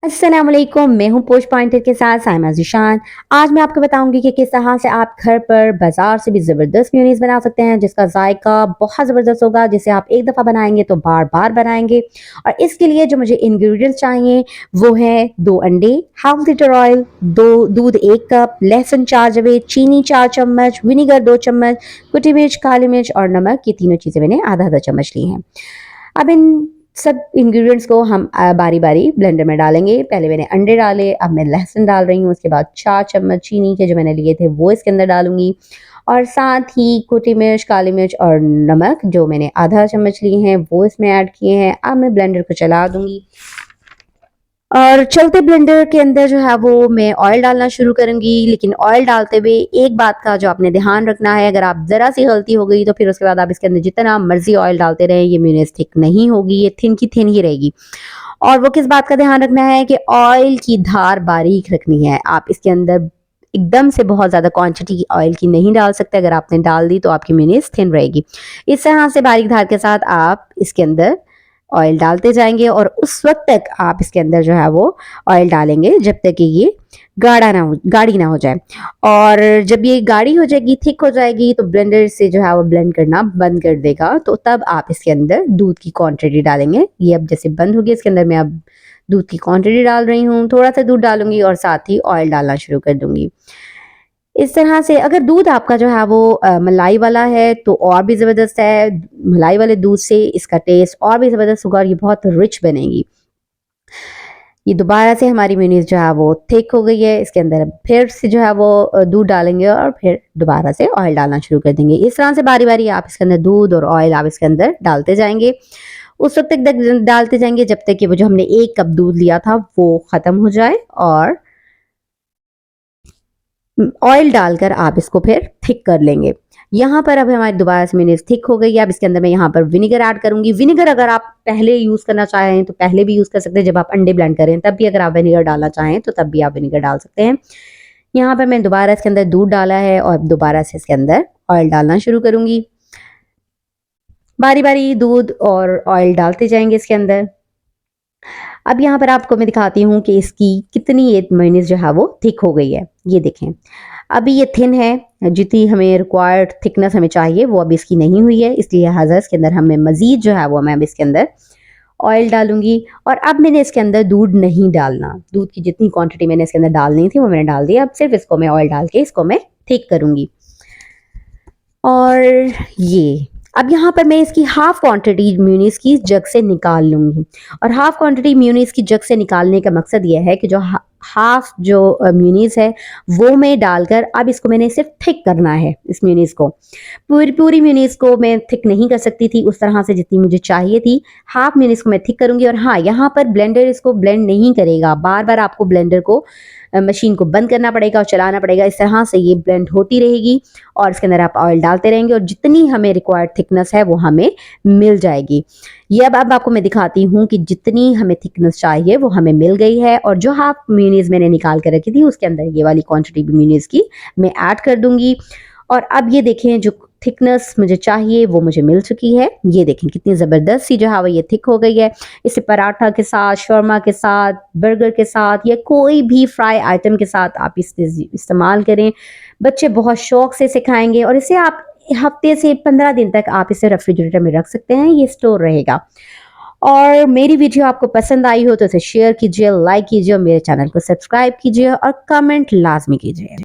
अस्सलाम वालेकुम, मैं हूँ पोस्ट पॉइंटर के साथ साइमा ज़ीशान। आज मैं आपको बताऊंगी कि किस तरह से आप घर पर बाजार से भी ज़बरदस्त मेयोनीज़ बना सकते हैं, जिसका जायका बहुत ज़बरदस्त होगा, जिसे आप एक दफ़ा बनाएंगे तो बार बार बनाएंगे। और इसके लिए जो मुझे इंग्रेडिएंट्स चाहिए वो है 2 अंडे, हाफ लीटर ऑयल, दो दूध 1 कप, लहसुन 4 जवे, चीनी 4 चम्मच, विनीगर 2 चम्मच, कुटी मिर्च, काली मिर्च और नमक। ये तीनों चीज़ें मैंने आधा आधा चम्मच ली हैं। अब इन सब इंग्रेडिएंट्स को हम बारी बारी ब्लेंडर में डालेंगे। पहले मैंने अंडे डाले, अब मैं लहसुन डाल रही हूँ। उसके बाद 4 चम्मच चीनी के जो मैंने लिए थे वो इसके अंदर डालूंगी, और साथ ही कुटी मिर्च, काली मिर्च और नमक जो मैंने आधा चम्मच लिए हैं वो इसमें ऐड किए हैं। अब मैं ब्लेंडर को चला दूंगी और चलते ब्लेंडर के अंदर जो है वो मैं ऑयल डालना शुरू करूंगी। लेकिन ऑयल डालते हुए एक बात का जो आपने ध्यान रखना है, अगर आप ज़रा सी गलती हो गई तो फिर उसके बाद आप इसके अंदर जितना मर्जी ऑयल डालते रहें, ये मेयोनीज थिक नहीं होगी, ये थिन की थिन ही रहेगी। और वो किस बात का ध्यान रखना है कि ऑयल की धार बारीक रखनी है। आप इसके अंदर एकदम से बहुत ज़्यादा क्वांटिटी ऑयल की नहीं डाल सकते। अगर आपने डाल दी तो आपकी मेयोनीज थिन रहेगी। इस तरह से बारीक धार के साथ आप इसके अंदर ऑयल डालते जाएंगे और उस वक्त तक आप इसके अंदर जो है वो ऑयल डालेंगे जब तक कि ये गाढ़ी ना हो जाए। और जब ये गाढ़ी हो जाएगी, थिक हो जाएगी, तो ब्लेंडर से जो है वो ब्लेंड करना बंद कर देगा। तो तब आप इसके अंदर दूध की क्वांटिटी डालेंगे। ये अब जैसे बंद होगी, इसके अंदर मैं अब दूध की क्वांटिटी डाल रही हूँ। थोड़ा सा दूध डालूंगी और साथ ही ऑयल डालना शुरू कर दूंगी। इस तरह से अगर दूध आपका जो है वो मलाई वाला है तो और भी ज़बरदस्त है। मलाई वाले दूध से इसका टेस्ट और भी ज़बरदस्त होगा और ये बहुत रिच बनेगी। ये दोबारा से हमारी मेयोनीज जो है वो थिक हो गई है। इसके अंदर फिर से जो है वो दूध डालेंगे और फिर दोबारा से ऑयल डालना शुरू कर देंगे। इस तरह से बारी बारी आप इसके अंदर दूध और ऑयल आप इसके अंदर डालते जाएंगे। उस वक्त तक डालते जाएंगे जब तक कि वो जो हमने 1 कप दूध लिया था वो ख़त्म हो जाए। और ऑयल डालकर आप इसको फिर थिक कर लेंगे। यहाँ पर अब हमारी दोबारा से मेयोनीज थिक हो गई है। अब इसके अंदर मैं यहाँ पर विनेगर ऐड करूंगी। विनेगर अगर आप पहले यूज़ करना चाहें तो पहले भी यूज़ कर सकते हैं, जब आप अंडे ब्लेंड करें तब भी अगर आप विनेगर डालना चाहें तो तब भी आप विनेगर डाल सकते हैं। यहाँ पर मैं दोबारा इसके अंदर दूध डाला है और दोबारा से इसके अंदर ऑयल डालना शुरू करूंगी। बारी बारी दूध और ऑयल डालते जाएंगे इसके अंदर। अब यहाँ पर आपको मैं दिखाती हूँ कि इसकी कितनी ये मेयोनीज जो है वो थिक हो गई है। ये देखें, अभी ये थिन है। जितनी हमें रिक्वायर्ड थिकनेस हमें चाहिए वो अभी इसकी नहीं हुई है, इसलिए लिहाजा इसके अंदर हमें मज़ीद जो है वो मैं अब इसके अंदर ऑयल डालूंगी। और अब मैंने इसके अंदर दूध नहीं डालना। दूध की जितनी क्वांटिटी मैंने इसके अंदर डालनी थी वो मैंने डाल दिया। अब सिर्फ इसको मैं ऑयल डाल के इसको मैं थिक करूँगी। और ये अब यहाँ पर मैं इसकी हाफ क्वांटिटी मेयोनीज की जग से निकाल लूँगी। और हाफ क्वांटिटी मेयोनीज की जग से निकालने का मकसद ये है कि जो हाफ जो मेयोनीज है वो मैं डालकर अब इसको मैंने सिर्फ थिक करना है। इस मेयोनीज को पूरी पूरी मेयोनीज को मैं थिक नहीं कर सकती थी उस तरह से जितनी मुझे चाहिए थी। हाफ मेयोनीज को मैं थिक करूँगी। और हाँ, यहाँ पर ब्लेंडर इसको ब्लेंड नहीं करेगा। बार बार आपको ब्लेंडर को मशीन को बंद करना पड़ेगा और चलाना पड़ेगा। इस तरह से ये ब्लेंड होती रहेगी और इसके अंदर आप ऑयल डालते रहेंगे और जितनी हमें रिक्वायर्ड थिकनेस है वो हमें मिल जाएगी। ये अब आपको मैं दिखाती हूँ कि जितनी हमें थिकनेस चाहिए वो हमें मिल गई है। और जो हाफ मेयोनीज मैंने निकाल कर रखी थी उसके अंदर ये वाली क्वांटिटी भी मेयोनीज की मैं ऐड कर दूंगी। और अब ये देखें, जो थिकनेस मुझे चाहिए वो मुझे मिल चुकी है। ये देखें कितनी ज़बरदस्त सी जो है वो ये थिक हो गई है। इसे पराठा के साथ, शौरमा के साथ, बर्गर के साथ या कोई भी फ्राई आइटम के साथ आप इसे इस्तेमाल करें। बच्चे बहुत शौक से इसे खाएंगे और इसे आप हफ्ते से 15 दिन तक आप इसे रेफ्रिजरेटर में रख सकते हैं, ये स्टोर रहेगा। और मेरी वीडियो आपको पसंद आई हो तो इसे शेयर कीजिए, लाइक कीजिए और मेरे चैनल को सब्सक्राइब कीजिए और कमेंट लाजमी कीजिए।